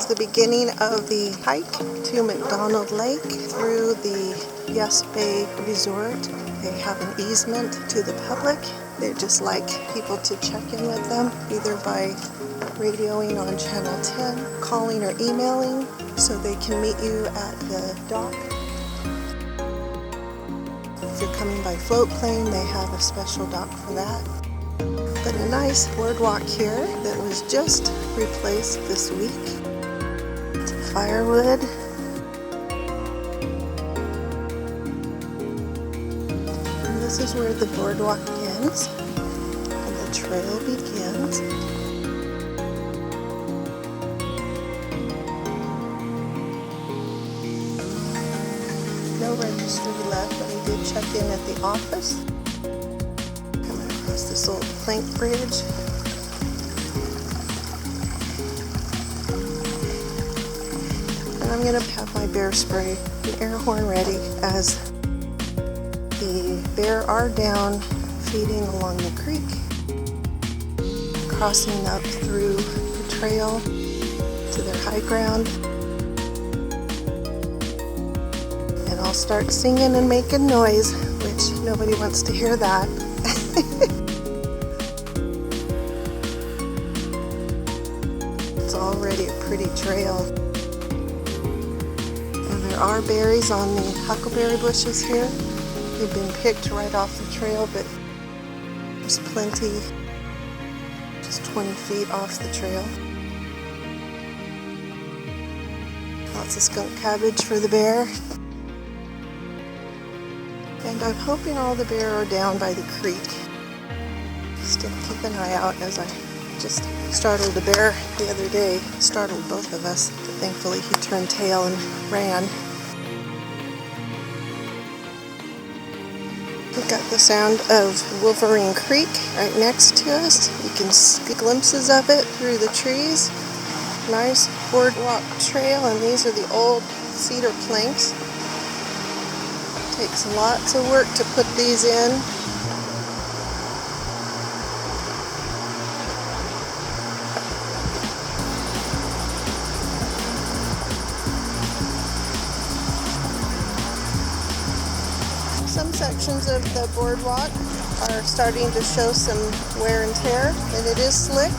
is the beginning of the hike to McDonald Lake through the Yes Bay Resort. They have an easement to the public. They just like people to check in with them, either by radioing on Channel 10, calling or emailing, so they can meet you at the dock. If you're coming by float plane, they have a special dock for that. But a nice boardwalk here that was just replaced this week. Firewood. And this is where the boardwalk ends and the trail begins. No registry left, but we did check in at the office. Coming across this old plank bridge. And I'm going to have my bear spray and air horn ready, as the bear are down feeding along the creek, crossing up through the trail to their high ground. And I'll start singing and making noise, which nobody wants to hear that. It's already a pretty trail. And there are berries on the huckleberry bushes here. They've been picked right off the trail, but there's plenty just 20 feet off the trail. Lots of skunk cabbage for the bear. And I'm hoping all the bear are down by the creek. Still keep an eye out, as I just startled a bear the other day. Startled both of us, but thankfully he turned tail and ran. We've got the sound of Wolverine Creek right next to us. You can see glimpses of it through the trees. Nice boardwalk trail, and these are the old cedar planks. Takes lots of work to put these in. Some sections of the boardwalk are starting to show some wear and tear, and it is slick.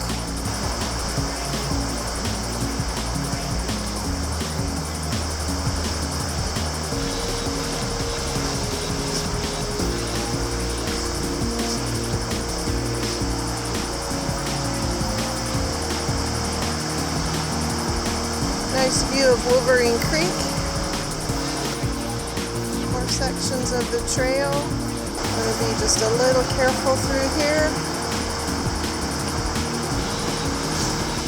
Nice view of Wolverine Creek. More sections of the trail. I'm going to be just a little careful through here.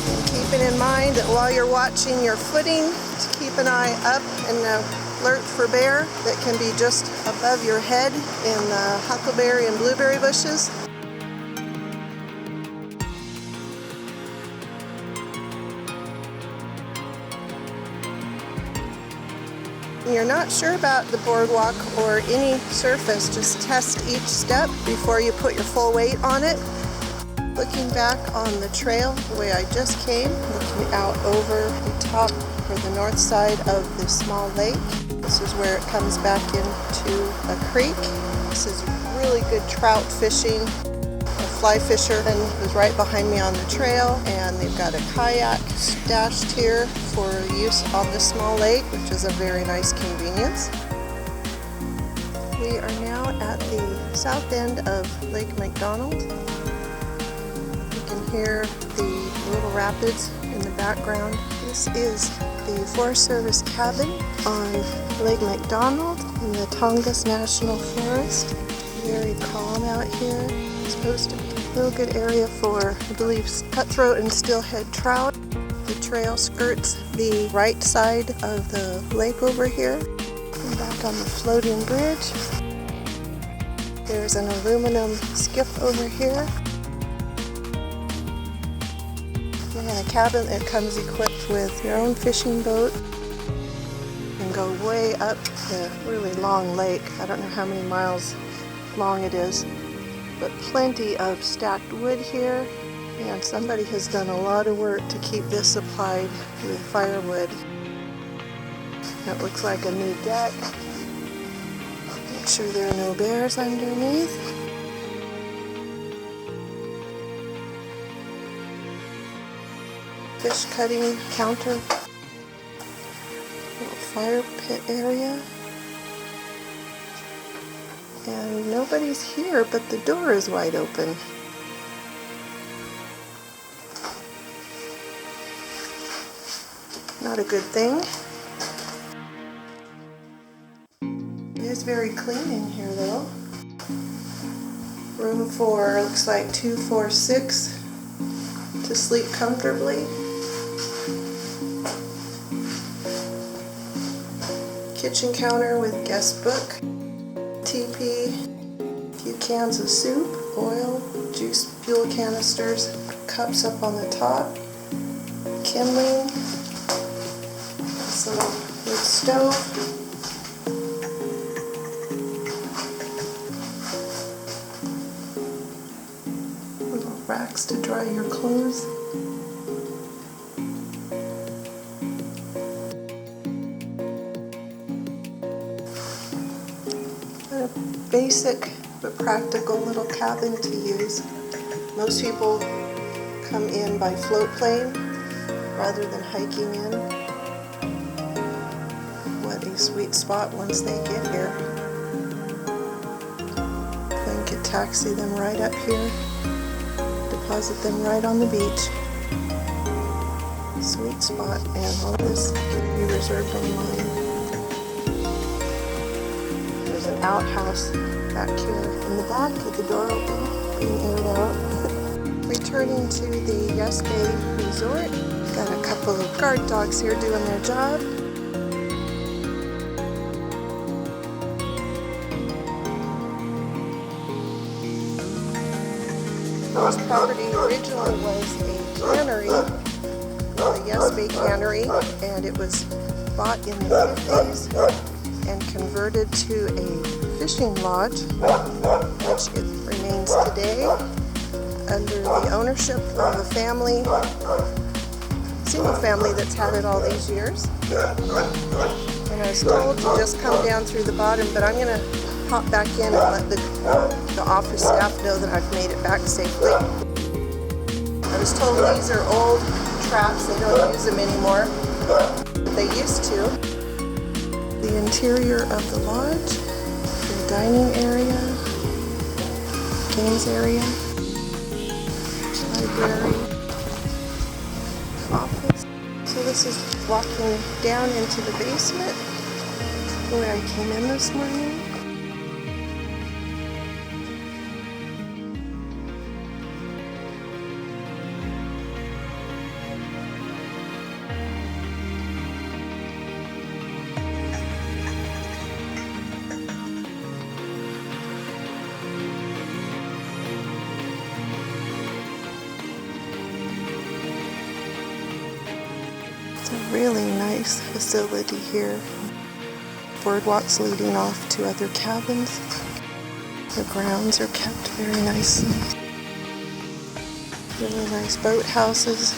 And keeping in mind that while you're watching your footing, to keep an eye up and alert for bear that can be just above your head in the huckleberry and blueberry bushes. You're not sure about the boardwalk or any surface, just test each step before you put your full weight on it. Looking back on the trail the way I just came, looking out over the top or the north side of the small lake. This is where it comes back into a creek. This is really good trout fishing. A fly fisherman is right behind me on the trail, and they've got a kayak stashed here for use on the small lake, which is a very nice convenience. We are now at the south end of Lake McDonald. You can hear the little rapids in the background. This is the Forest Service cabin on Lake McDonald in the Tongass National Forest. Very calm out here. It's supposed to be a real good area for, I believe, cutthroat and steelhead trout. The trail skirts the right side of the lake over here. And back on the floating bridge. There's an aluminum skiff over here. And a cabin that comes equipped with your own fishing boat. And go way up the really long lake. I don't know how many miles long it is, but plenty of stacked wood here. And somebody has done a lot of work to keep this supplied with firewood. That looks like a new deck. Make sure there are no bears underneath. Fish cutting counter. Little fire pit area. And nobody's here, but the door is wide open. Not a good thing. It is very clean in here though. Room for, looks like 2, 4, 6 to sleep comfortably. Kitchen counter with guest book, teepee, a few cans of soup, oil, juice, fuel canisters, cups up on the top, kindling, this little wood stove, little racks to dry your clothes. A basic but practical little cabin to use. Most people come in by float plane rather than hiking in. What a sweet spot once they get here. Then could taxi them right up here, deposit them right on the beach. Sweet spot, and all this can be reserved online. There's an outhouse back here in the back with the door open, being aired out. Returning to the Yes Bay Resort. Got a couple of guard dogs here doing their job. This property originally was a cannery, the Yes Bay Cannery, and it was bought in the 50s and converted to a fishing lodge, which it remains today under the ownership of a family, single family that's had it all these years. And I was told to just come down through the bottom, but I'm going to hop back in and let the office staff know that I've made it back safely. I was told these are old traps, they don't use them anymore, but they used to. The interior of the lodge, the dining area, games area, library, office. So this is walking down into the basement where I came in this morning. It's a really nice facility here. Boardwalks leading off to other cabins. The grounds are kept very nicely. Really nice boat houses.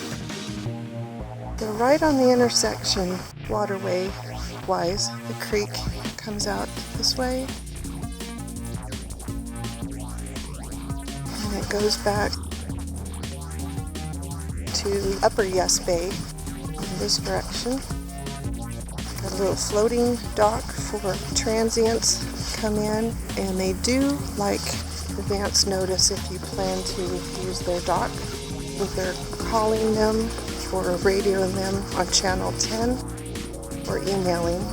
They're right on the intersection, waterway-wise. The creek comes out this way. And it goes back to Upper Yes Bay in this direction. Got a little floating dock for transients come in, and they do like advance notice if you plan to use their dock. They're calling them or radioing them on channel 10 or emailing.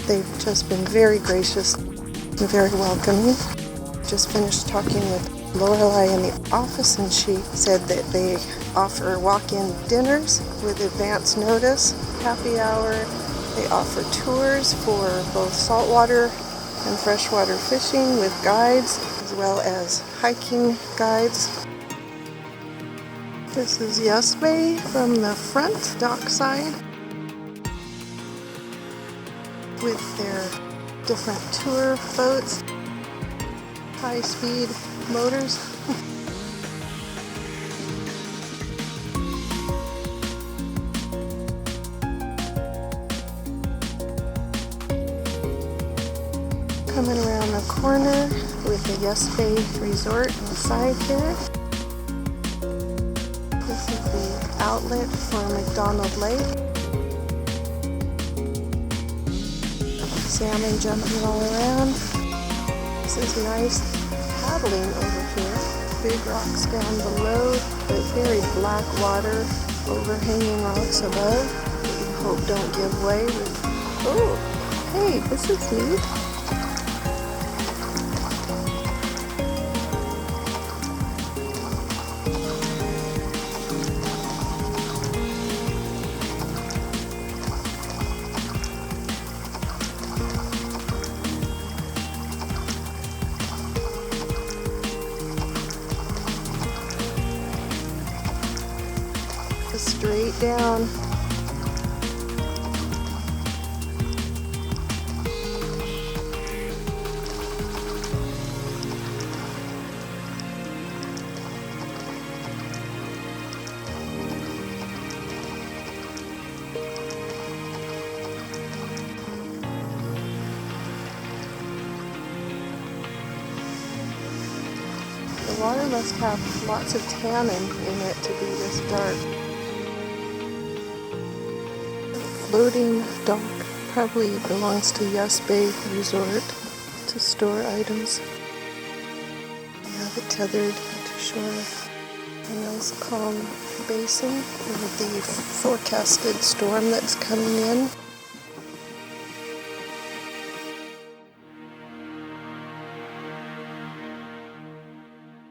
They've just been very gracious and very welcoming. Just finished talking with Lorelei in the office, and she said that they offer walk-in dinners with advance notice, happy hour. They offer tours for both saltwater and freshwater fishing with guides, as well as hiking guides. This is Yes Bay from the front dockside with their different tour boats, high-speed motors. Coming around the corner with the Yes Bay Resort on the side here. This is the outlet for McDonald Lake. Salmon jumping all around. This is nice paddling over here. Big rocks down below, but very black water, overhanging rocks above. We hope don't give way. Oh, hey, this is neat. Straight down. The water must have lots of tannin in it to be this dark. Floating dock probably belongs to Yes Bay Resort to store items. We have it tethered to shore. A nice calm basin with the forecasted storm that's coming in.